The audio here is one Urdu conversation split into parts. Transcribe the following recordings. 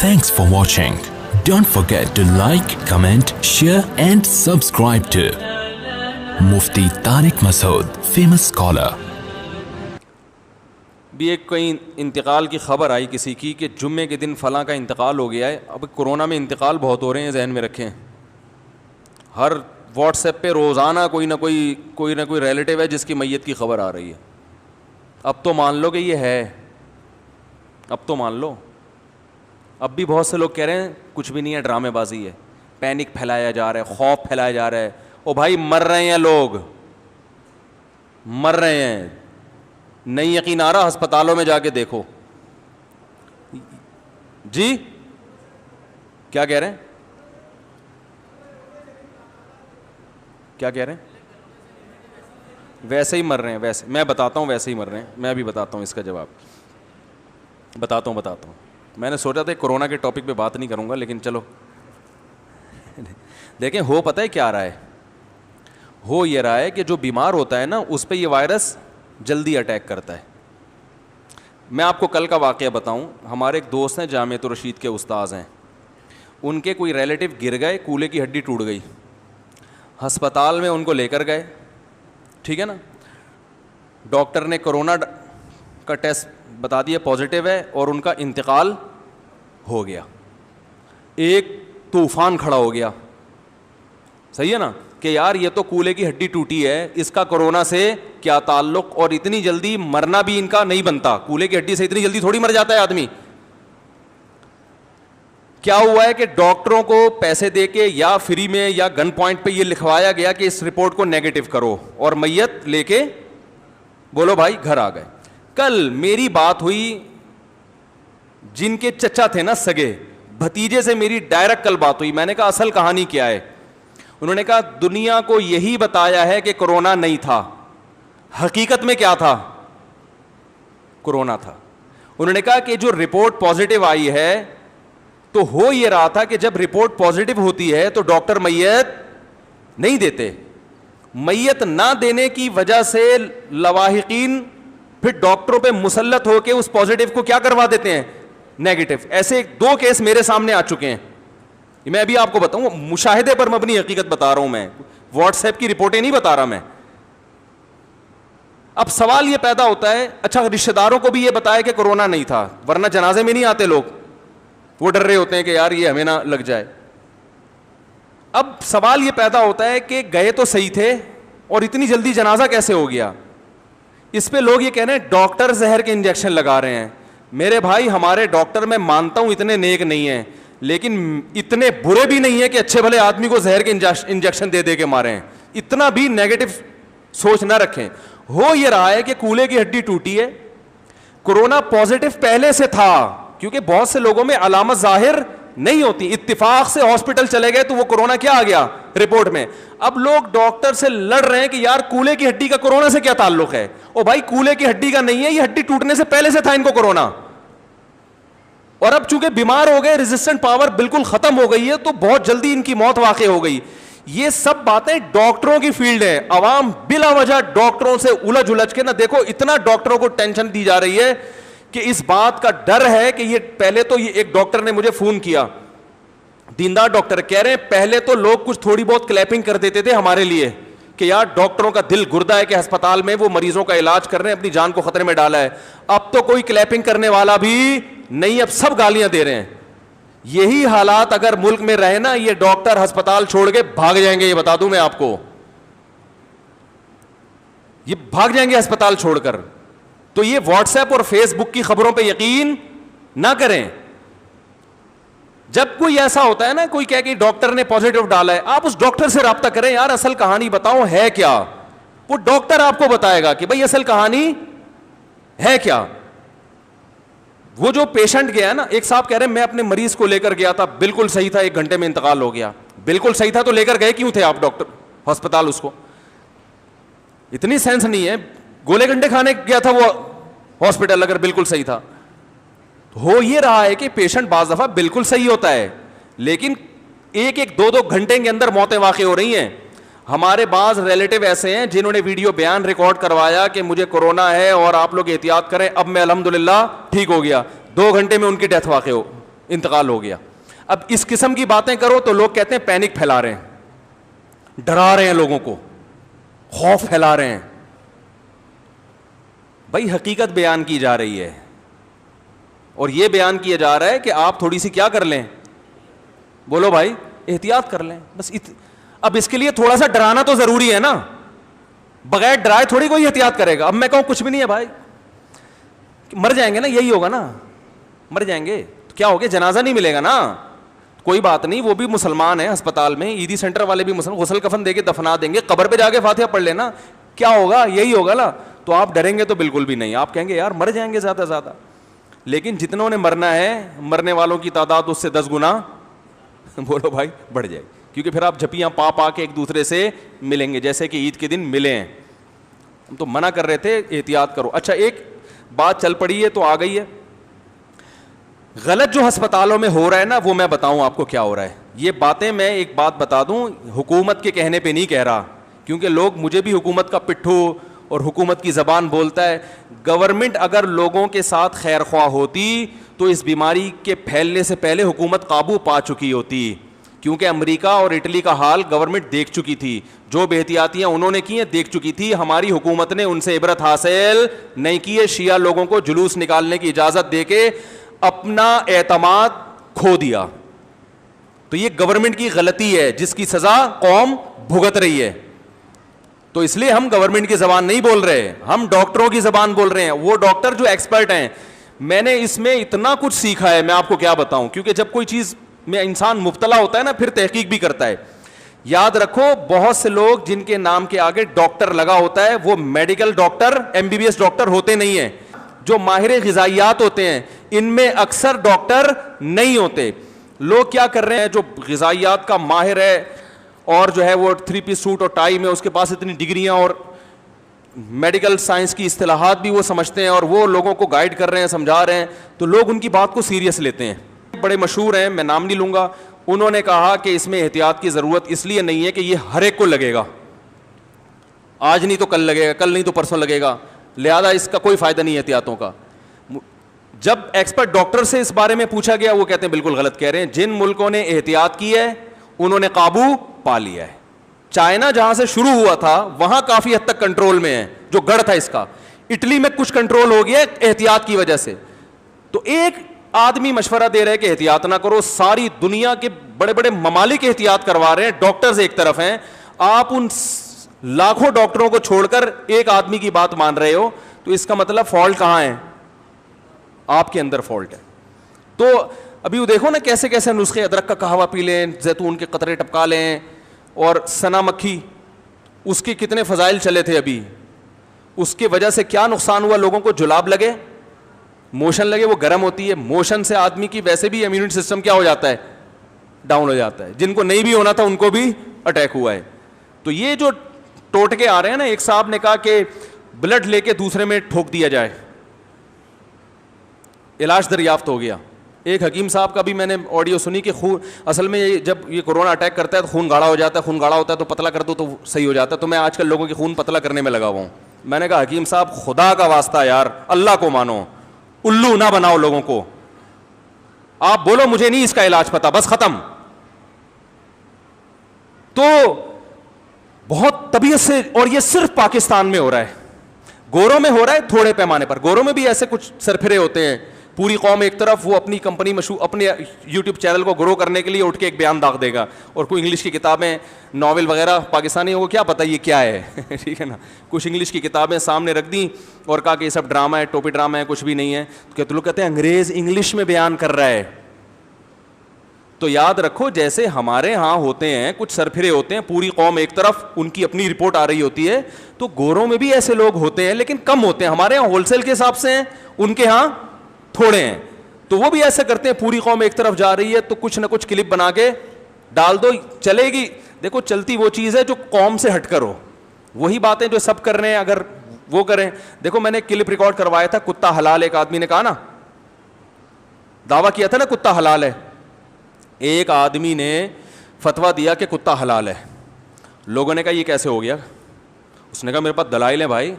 Thanks for watching. Don't forget to like, comment, share and subscribe to Mufti Tariq Masood, famous scholar. بھی ایک کہیں انتقال کی خبر آئی کسی کی کہ جمعے کے دن فلاں کا انتقال ہو گیا ہے. اب کورونا میں انتقال بہت ہو رہے ہیں, ذہن میں رکھیں. ہر واٹس ایپ پہ روزانہ کوئی نہ کوئی ریلیٹیو ہے جس کی میت کی خبر آ رہی ہے. اب تو مان لو کہ یہ ہے, اب تو مان لو. اب بھی بہت سے لوگ کہہ رہے ہیں کچھ بھی نہیں ہے, ڈرامے بازی ہے, پینک پھیلایا جا رہا ہے, خوف پھیلایا جا رہا ہے. او بھائی مر رہے ہیں لوگ, مر رہے ہیں. نہیں یقین آ رہا, ہسپتالوں میں جا کے دیکھو. جی کیا کہہ رہے ہیں, کیا کہہ رہے ہیں؟ ویسے ہی مر رہے ہیں, ویسے میں بتاتا ہوں, ویسے ہی مر رہے ہیں. میں بھی بتاتا ہوں اس کا جواب, بتاتا ہوں. میں نے سوچا تھا کورونا کے ٹاپک پہ بات نہیں کروں گا, لیکن چلو دیکھیں. ہو پتہ ہے کیا رہا ہے, ہو یہ رہا ہے کہ جو بیمار ہوتا ہے نا اس پہ یہ وائرس جلدی اٹیک کرتا ہے. میں آپ کو کل کا واقعہ بتاؤں. ہمارے ایک دوست ہیں, جامعۃ الرشید کے استاذ ہیں, ان کے کوئی ریلیٹیو گر گئے, کولے کی ہڈی ٹوٹ گئی, ہسپتال میں ان کو لے کر گئے, ٹھیک ہے نا. ڈاکٹر نے کرونا کا ٹیسٹ بتا دیا پازیٹیو ہے, اور ان کا انتقال ہو گیا. ایک طوفان کھڑا ہو گیا, صحیح ہے نا, کہ یار یہ تو کولے کی ہڈی ٹوٹی ہے, اس کا کورونا سے کیا تعلق, اور اتنی جلدی مرنا بھی ان کا نہیں بنتا. کولے کی ہڈی سے اتنی جلدی تھوڑی مر جاتا ہے آدمی. کیا ہوا ہے کہ ڈاکٹروں کو پیسے دے کے یا فری میں یا گن پوائنٹ پہ یہ لکھوایا گیا کہ اس رپورٹ کو نیگیٹو کرو, اور میت لے کے بولو بھائی گھر آ گئے. کل میری بات ہوئی جن کے چچا تھے نا, سگے بھتیجے سے میری ڈائریکٹ کل بات ہوئی. میں نے کہا اصل کہانی کیا ہے؟ انہوں نے کہا دنیا کو یہی بتایا ہے کہ کورونا نہیں تھا, حقیقت میں کیا تھا؟ کورونا تھا. انہوں نے کہا کہ جو رپورٹ پازیٹیو آئی ہے تو ہو یہ رہا تھا کہ جب رپورٹ پازیٹیو ہوتی ہے تو ڈاکٹر میت نہیں دیتے. میت نہ دینے کی وجہ سے لواحقین پھر ڈاکٹروں پہ مسلط ہو کے اس پازیٹیو کو کیا کروا دیتے ہیں, نیگیٹو. ایسے 2 کیس میرے سامنے آ چکے ہیں. میں ابھی آپ کو بتاؤں, مشاہدے پر مبنی حقیقت بتا رہا ہوں, میں واٹس ایپ کی رپورٹیں نہیں بتا رہا میں. اب سوال یہ پیدا ہوتا ہے, اچھا رشتہ داروں کو بھی یہ بتایا کہ کورونا نہیں تھا, ورنہ جنازے میں نہیں آتے لوگ, وہ ڈر رہے ہوتے ہیں کہ یار یہ ہمیں نہ لگ جائے. اب سوال یہ پیدا ہوتا ہے کہ گئے تو صحیح تھے اور اتنی جلدی جنازہ کیسے ہو گیا؟ اس پہ لوگ یہ کہہ رہے ہیں ڈاکٹر زہر کے انجیکشن لگا رہے ہیں. میرے بھائی ہمارے ڈاکٹر میں مانتا ہوں اتنے نیک نہیں ہیں, لیکن اتنے برے بھی نہیں ہیں کہ اچھے بھلے آدمی کو زہر کے انجیکشن دے کے مارے ہیں. اتنا بھی نیگیٹو سوچ نہ رکھیں. ہو یہ رہا ہے کہ کولے کی ہڈی ٹوٹی ہے, کورونا پازیٹیو پہلے سے تھا, کیونکہ بہت سے لوگوں میں علامت ظاہر نہیں ہوتی. اتفاق سے ہاسپٹل چلے گئے تو وہ کورونا کیا آ گیا رپورٹ میں. اب لوگ ڈاکٹر سے لڑ رہے ہیں کہ یار کولے کی ہڈی کا کورونا سے کیا تعلق ہے. او بھائی کولے کی ہڈی کا نہیں ہے, یہ ہڈی ٹوٹنے سے پہلے سے تھا ان کو کورونا, اور اب چونکہ بیمار ہو گئے, ریزسٹنٹ پاور بالکل ختم ہو گئی ہے, تو بہت جلدی ان کی موت واقع ہو گئی. یہ سب باتیں ڈاکٹروں کی فیلڈ ہے. عوام بلا وجہ ڈاکٹروں سے الجھ کے نہ دیکھو, اتنا ڈاکٹروں کو ٹینشن دی جا رہی ہے کہ اس بات کا ڈر ہے کہ یہ پہلے تو یہ ایک ڈاکٹر نے مجھے فون کیا, دیندار ڈاکٹر, کہہ رہے ہیں پہلے تو لوگ کچھ تھوڑی بہت کلیپنگ کر دیتے تھے ہمارے لیے کہ یار ڈاکٹروں کا دل گردہ ہے کہ ہسپتال میں وہ مریضوں کا علاج کر رہے ہیں, اپنی جان کو خطرے میں ڈالا ہے. اب تو کوئی کلیپنگ کرنے والا بھی نہیں, اب سب گالیاں دے رہے ہیں. یہی حالات اگر ملک میں رہے نا, یہ ڈاکٹر ہسپتال چھوڑ کے بھاگ جائیں گے, یہ بتا دوں میں آپ کو, یہ بھاگ جائیں گے ہسپتال چھوڑ کر. تو یہ واٹس ایپ اور فیس بک کی خبروں پہ یقین نہ کریں. جب کوئی ایسا ہوتا ہے نا, کوئی کہے کہ ڈاکٹر نے پازیٹیو ڈالا ہے, آپ اس ڈاکٹر سے رابطہ کریں, یار اصل کہانی بتاؤ ہے کیا. وہ ڈاکٹر آپ کو بتائے گا کہ بھائی اصل کہانی ہے کیا. وہ جو پیشنٹ گیا نا, ایک صاحب کہہ رہے ہیں میں اپنے مریض کو لے کر گیا تھا, بالکل صحیح تھا, 1 گھنٹے میں انتقال ہو گیا. بالکل صحیح تھا تو لے کر گئے کیوں تھے آپ ڈاکٹر ہسپتال؟ اس کو اتنی سینس نہیں ہے, گولے گھنٹے کھانے گیا تھا وہ ہاسپٹل اگر بالکل صحیح تھا. ہو یہ رہا ہے کہ پیشنٹ بعض دفعہ بالکل صحیح ہوتا ہے, لیکن 1-2 گھنٹے کے اندر موتیں واقع ہو رہی ہیں. ہمارے بعض ریلیٹیو ایسے ہیں جنہوں نے ویڈیو بیان ریکارڈ کروایا کہ مجھے کورونا ہے اور آپ لوگ احتیاط کریں, اب میں الحمدللہ ٹھیک ہو گیا. 2 گھنٹے میں ان کی ڈیتھ واقع ہو. انتقال ہو گیا. اب اس قسم کی باتیں کرو تو لوگ کہتے ہیں پینک پھیلا رہے ہیں, ڈرا رہے ہیں لوگوں کو, خوف پھیلا رہے ہیں. بھائی حقیقت بیان کی جا رہی ہے, اور یہ بیان کیا جا رہا ہے کہ آپ تھوڑی سی کیا کر لیں, بولو بھائی, احتیاط کر لیں بس. اب اس کے لیے تھوڑا سا ڈرانا تو ضروری ہے نا, بغیر ڈرائے تھوڑی کوئی احتیاط کرے گا. اب میں کہوں کچھ بھی نہیں ہے بھائی, مر جائیں گے نا, یہی ہوگا نا, مر جائیں گے تو کیا ہو گیا, جنازہ نہیں ملے گا نا, کوئی بات نہیں, وہ بھی مسلمان ہیں ہسپتال میں, عیدی سینٹر والے بھی مسلمان, غسل کفن دے کے دفنا دیں گے, قبر پہ جا کے فاتحہ پڑھ لینا, کیا ہوگا, یہی ہوگا نا. تو آپ ڈریں گے تو بالکل بھی نہیں, آپ کہیں گے یار مر جائیں گے زیادہ سے زیادہ. لیکن جتنوں نے مرنا ہے, مرنے والوں کی تعداد اس سے 10 گنا بولو بھائی بڑھ جائے, کیونکہ پھر آپ جھپیاں پا کے ایک دوسرے سے ملیں گے, جیسے کہ عید کے دن ملے ہیں. ہم تو منع کر رہے تھے احتیاط کرو. اچھا ایک بات چل پڑی ہے تو آ گئی ہے, غلط جو ہسپتالوں میں ہو رہا ہے نا, وہ میں بتاؤں آپ کو کیا ہو رہا ہے. یہ باتیں میں ایک بات بتا دوں, حکومت کے کہنے پہ نہیں کہہ رہا, کیونکہ لوگ مجھے بھی حکومت کا پٹھو اور حکومت کی زبان بولتا ہے. گورنمنٹ اگر لوگوں کے ساتھ خیر خواہ ہوتی تو اس بیماری کے پھیلنے سے پہلے حکومت قابو پا چکی ہوتی, کیونکہ امریکہ اور اٹلی کا حال گورنمنٹ دیکھ چکی تھی, جو بے احتیاطیاں انہوں نے کی ہیں دیکھ چکی تھی. ہماری حکومت نے ان سے عبرت حاصل نہیں کی ہے, شیعہ لوگوں کو جلوس نکالنے کی اجازت دے کے اپنا اعتماد کھو دیا. تو یہ گورنمنٹ کی غلطی ہے جس کی سزا قوم بھگت رہی ہے. تو اس لیے ہم گورنمنٹ کی زبان نہیں بول رہے, ہم ڈاکٹروں کی زبان بول رہے ہیں, وہ ڈاکٹر جو ایکسپرٹ ہیں. میں نے اس میں اتنا کچھ سیکھا ہے, میں آپ کو کیا بتاؤں, کیونکہ جب کوئی چیز میں انسان مبتلا ہوتا ہے نا, پھر تحقیق بھی کرتا ہے. یاد رکھو, بہت سے لوگ جن کے نام کے آگے ڈاکٹر لگا ہوتا ہے وہ میڈیکل ڈاکٹر, MBBS ڈاکٹر ہوتے نہیں ہیں. جو ماہر غذائیات ہوتے ہیں ان میں اکثر ڈاکٹر نہیں ہوتے. لوگ کیا کر رہے ہیں, جو غذائیات کا ماہر ہے اور جو ہے وہ 3 پیس سوٹ اور ٹائی میں, اس کے پاس اتنی ڈگریاں اور میڈیکل سائنس کی اصطلاحات بھی وہ سمجھتے ہیں, اور وہ لوگوں کو گائیڈ کر رہے ہیں, سمجھا رہے ہیں, تو لوگ ان کی بات کو سیریس لیتے ہیں. بڑے مشہور ہیں, میں نام نہیں لوں گا, انہوں نے کہا کہ اس میں احتیاط کی ضرورت اس لیے نہیں ہے کہ یہ ہر ایک کو لگے گا, آج نہیں تو کل لگے گا, کل نہیں تو پرسوں لگے گا, لہذا اس کا کوئی فائدہ نہیں ہے احتیاطوں کا. جب ایکسپرٹ ڈاکٹر سے اس بارے میں پوچھا گیا, وہ کہتے ہیں بالکل غلط کہہ رہے ہیں. جن ملکوں نے احتیاط کی ہے انہوں نے قابو پا لیا ہے. چائنا جہاں سے شروع ہوا تھا وہاں کافی حد تک کنٹرول میں ہے, جو گڑھ تھا اس کا. اٹلی میں کچھ کنٹرول ہو گیا احتیاط کی وجہ سے. تو ایک آدمی مشورہ دے رہے کہ احتیاط نہ کرو, ساری دنیا کے بڑے بڑے ممالک احتیاط کروا رہے ہیں, ڈاکٹرز ایک طرف ہیں, آپ ان لاکھوں ڈاکٹروں کو چھوڑ کر ایک آدمی کی بات مان رہے ہو, تو اس کا مطلب فالٹ کہاں ہے, آپ کے اندر فالٹ ہے. تو ابھی وہ دیکھو نا کیسے کیسے نسخے, ادرک کا قہوہ پی لیں, زیتون کے قطرے ٹپکا لیں, اور سنا مکھی, اس کے کتنے فضائل چلے تھے ابھی, اس کی وجہ سے کیا نقصان ہوا, لوگوں کو جلاب لگے, موشن لگے, وہ گرم ہوتی ہے, موشن سے آدمی کی ویسے بھی امیونٹی سسٹم کیا ہو جاتا ہے, ڈاؤن ہو جاتا ہے. جن کو نہیں بھی ہونا تھا ان کو بھی اٹیک ہوا ہے. تو یہ جو ٹوٹکے آ رہے ہیں نا, ایک صاحب نے کہا کہ بلڈ لے کے دوسرے میں ٹھوک دیا جائے, علاج دریافت ہو گیا. ایک حکیم صاحب کا بھی میں نے آڈیو سنی کہ خون, اصل میں جب یہ کورونا اٹیک کرتا ہے تو خون گاڑھا ہو جاتا ہے, خون گاڑھا ہوتا ہے تو پتلا کر دو تو صحیح ہو جاتا ہے. تو میں آج کل لوگوں کی خون پتلا کرنے میں لگا ہوا ہوں. میں نے کہا حکیم صاحب خدا کا واسطہ یار, اللہ کو مانو, الو نہ بناؤ لوگوں کو, آپ بولو مجھے نہیں اس کا علاج پتا, بس ختم. تو بہت طبیعت سے, اور یہ صرف پاکستان میں ہو رہا ہے, گوروں میں ہو رہا ہے تھوڑے پیمانے پر. گوروں میں بھی ایسے کچھ سرفرے ہوتے ہیں, پوری قوم ایک طرف, وہ اپنی کمپنی اپنے یوٹیوب چینل کو گرو کرنے کے لیے اٹھ کے ایک بیان داغ دے گا, اور کوئی انگلش کی کتابیں ناول وغیرہ, پاکستانیوں کو کیا پتہ یہ کیا ہے ٹھیک ہے نا, کچھ انگلش کی کتابیں سامنے رکھ دیں اور کہا کہ یہ سب ڈرامہ ہے, ٹوپی ڈرامہ ہے, کچھ بھی نہیں ہے. تو لوگ کہتے ہیں انگریز انگلش میں بیان کر رہا ہے. تو یاد رکھو جیسے ہمارے ہاں ہوتے ہیں کچھ سرفرے ہوتے ہیں, پوری قوم ایک طرف, ان کی اپنی رپورٹ آ رہی ہوتی ہے, تو گوروں میں بھی ایسے لوگ ہوتے ہیں لیکن کم ہوتے ہیں. ہمارے ہاں ہول سیل کے حساب سے ہیں, ان کے ہاں تھوڑے ہیں. تو وہ بھی ایسے کرتے ہیں, پوری قوم ایک طرف جا رہی ہے تو کچھ نہ کچھ کلپ بنا کے ڈال دو, چلے گی. دیکھو چلتی وہ چیز ہے جو قوم سے ہٹ کر ہو, وہی باتیں جو سب کر رہے ہیں اگر وہ کریں. دیکھو میں نے کلپ ریکارڈ کروایا تھا, کتا حلال, ایک آدمی نے کہا نا, دعویٰ کیا تھا نا کتا حلال ہے. ایک آدمی نے فتویٰ دیا کہ کتا حلال ہے. لوگوں نے کہا یہ کیسے ہو گیا, اس نے کہا میرے پاس دلائل ہیں بھائی.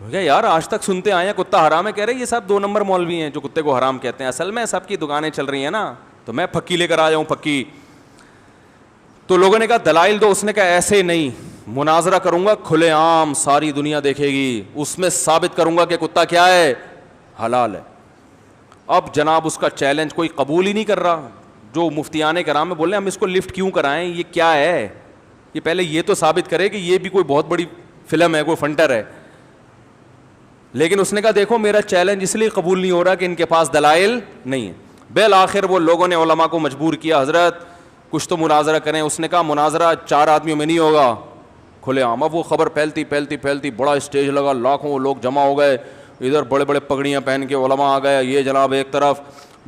یار آج تک سنتے آئے ہیں کتا حرام ہے, کہہ رہے یہ سب 2 نمبر مولوی ہیں جو کتے کو حرام کہتے ہیں, اصل میں سب کی دکانیں چل رہی ہیں نا, تو میں پھکی لے کر آ جاؤں پھکی. تو لوگوں نے کہا دلائل دو, اس نے کہا ایسے نہیں, مناظرہ کروں گا کھلے عام, ساری دنیا دیکھے گی, اس میں ثابت کروں گا کہ کتا کیا ہے, حلال ہے. اب جناب اس کا چیلنج کوئی قبول ہی نہیں کر رہا. جو مفتیان کرام میں بول رہے ہیں ہم اس کو لفٹ کیوں کرائیں, یہ کیا ہے, یہ پہلے یہ تو ثابت کرے کہ یہ بھی کوئی بہت بڑی فلم ہے, کوئی فنٹر ہے. لیکن اس نے کہا دیکھو میرا چیلنج اس لیے قبول نہیں ہو رہا کہ ان کے پاس دلائل نہیں ہے. بالآخر وہ لوگوں نے علماء کو مجبور کیا, حضرت کچھ تو مناظرہ کریں. اس نے کہا مناظرہ 4 آدمیوں میں نہیں ہوگا, کھلے عام. اب وہ خبر پھیلتی بڑا اسٹیج لگا, لاکھوں لوگ جمع ہو گئے, ادھر بڑے بڑے پگڑیاں پہن کے علماء آ گئے, یہ جناب ایک طرف,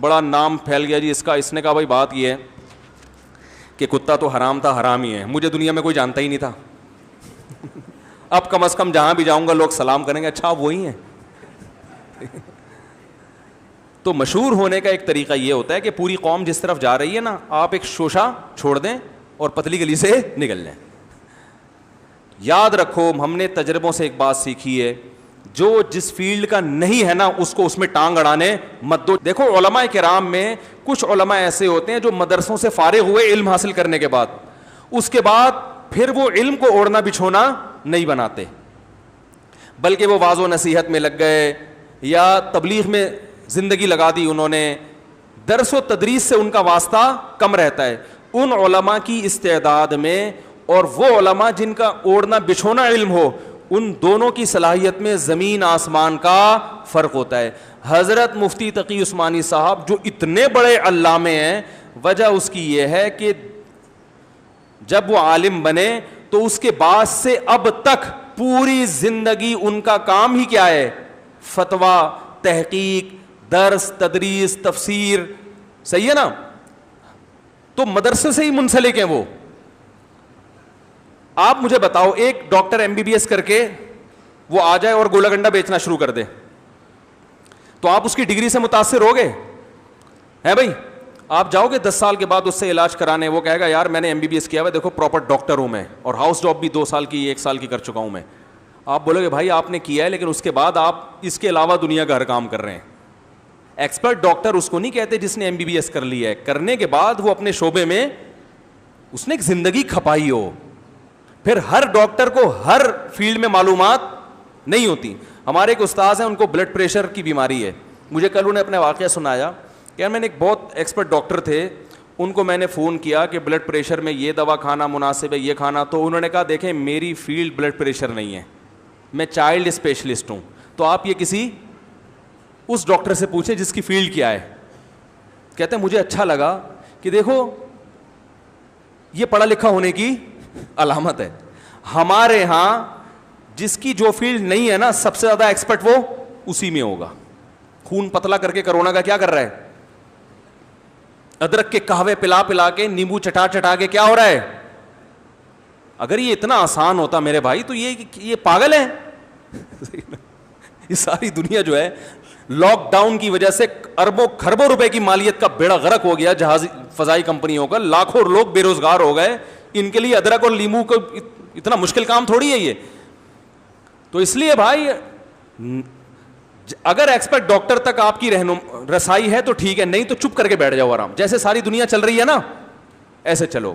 بڑا نام پھیل گیا جی اس کا. اس نے کہا بھائی بات یہ ہے کہ کتا تو حرام تھا, حرام ہی ہے, مجھے دنیا میں کوئی جانتا ہی نہیں تھا. اب کم از کم جہاں بھی جاؤں گا لوگ سلام کریں گے, اچھا وہی ہیں. تو مشہور ہونے کا ایک طریقہ یہ ہوتا ہے کہ پوری قوم جس طرف جا رہی ہے نا, آپ ایک شوشہ چھوڑ دیں اور پتلی گلی سے نکل جائیں. یاد رکھو ہم نے تجربوں سے ایک بات سیکھی ہے, جو جس فیلڈ کا نہیں ہے نا اس کو اس میں ٹانگ اڑانے مت دو. دیکھو علماء کرام میں کچھ علماء ایسے ہوتے ہیں جو مدرسوں سے فارغ ہوئے علم حاصل کرنے کے بعد, اس کے بعد پھر وہ علم کو اوڑھنا بچھونا نہیں بناتے, بلکہ وہ واعظ و نصیحت میں لگ گئے یا تبلیغ میں زندگی لگا دی انہوں نے. درس و تدریس سے ان کا واسطہ کم رہتا ہے. ان علماء کی استعداد میں اور وہ علماء جن کا اوڑھنا بچھونا علم ہو, ان دونوں کی صلاحیت میں زمین آسمان کا فرق ہوتا ہے. حضرت مفتی تقی عثمانی صاحب جو اتنے بڑے علامے ہیں, وجہ اس کی یہ ہے کہ جب وہ عالم بنے تو اس کے بعد سے اب تک پوری زندگی ان کا کام ہی کیا ہے, فتویٰ, تحقیق, درس, تدریس, تفسیر. صحیح ہے نا, تو مدرسے سے ہی منسلک ہیں وہ. آپ مجھے بتاؤ ایک ڈاکٹر MBBS کر کے وہ آ جائے اور گولا گنڈا بیچنا شروع کر دے, تو آپ اس کی ڈگری سے متاثر ہو گئے ہیں بھائی؟ آپ جاؤ گے 10 سال کے بعد اس سے علاج کرانے, وہ کہے گا یار میں نے MBBS کیا ہوا ہے, دیکھو پراپر ڈاکٹر ہوں میں, اور ہاؤس جاب بھی 2 سال کی 1 سال کی کر چکا ہوں میں. آپ بولو گے بھائی آپ نے کیا ہے, لیکن اس کے بعد آپ اس کے علاوہ دنیا کا ہر کام کر رہے ہیں. ایکسپرٹ ڈاکٹر اس کو نہیں کہتے جس نے MBBS کر لی ہے, کرنے کے بعد وہ اپنے شعبے میں اس نے ایک زندگی کھپائی ہو. پھر ہر ڈاکٹر کو ہر فیلڈ میں معلومات نہیں ہوتی. ہمارے ایک استاذ ہیں, ان کو بلڈ پریشر کی بیماری ہے. مجھے کل انہیں اپنے واقعہ سنایا کہ میں نے ایک بہت ایکسپرٹ ڈاکٹر تھے, ان کو میں نے فون کیا کہ بلڈ پریشر میں یہ دوا کھانا مناسب ہے, یہ کھانا. تو انہوں نے کہا دیکھیں میری فیلڈ بلڈ پریشر نہیں ہے, میں چائلڈ اسپیشلسٹ ہوں, تو آپ یہ کسی اس ڈاکٹر سے پوچھیں جس کی فیلڈ کیا ہے. کہتے ہیں مجھے اچھا لگا کہ دیکھو یہ پڑھا لکھا ہونے کی علامت ہے. ہمارے ہاں جس کی جو فیلڈ نہیں ہے نا, سب سے زیادہ ایکسپرٹ وہ اسی میں ہوگا. خون پتلا کر کے کرونا کا کیا کر رہا ہے, ادرک کے قہوے پلا پلا کے, نیمبو چٹا چٹا کے کیا ہو رہا ہے. اگر یہ اتنا آسان ہوتا میرے بھائی تو یہ پاگل ہے. یہ ساری دنیا جو ہے لاک ڈاؤن کی وجہ سے اربوں خربوں روپے کی مالیت کا بیڑا غرق ہو گیا جہاز فضائی کمپنیوں کا, لاکھوں لوگ بے روزگار ہو گئے. ان کے لیے ادرک اور لیمو کو اتنا مشکل کام تھوڑی ہے یہ. تو اس لیے بھائی اگر ایکسپرٹ ڈاکٹر تک آپ کی رسائی ہے تو ٹھیک ہے, نہیں تو چپ کر کے بیٹھ جاؤ آرام. جیسے ساری دنیا چل رہی ہے نا ایسے چلو.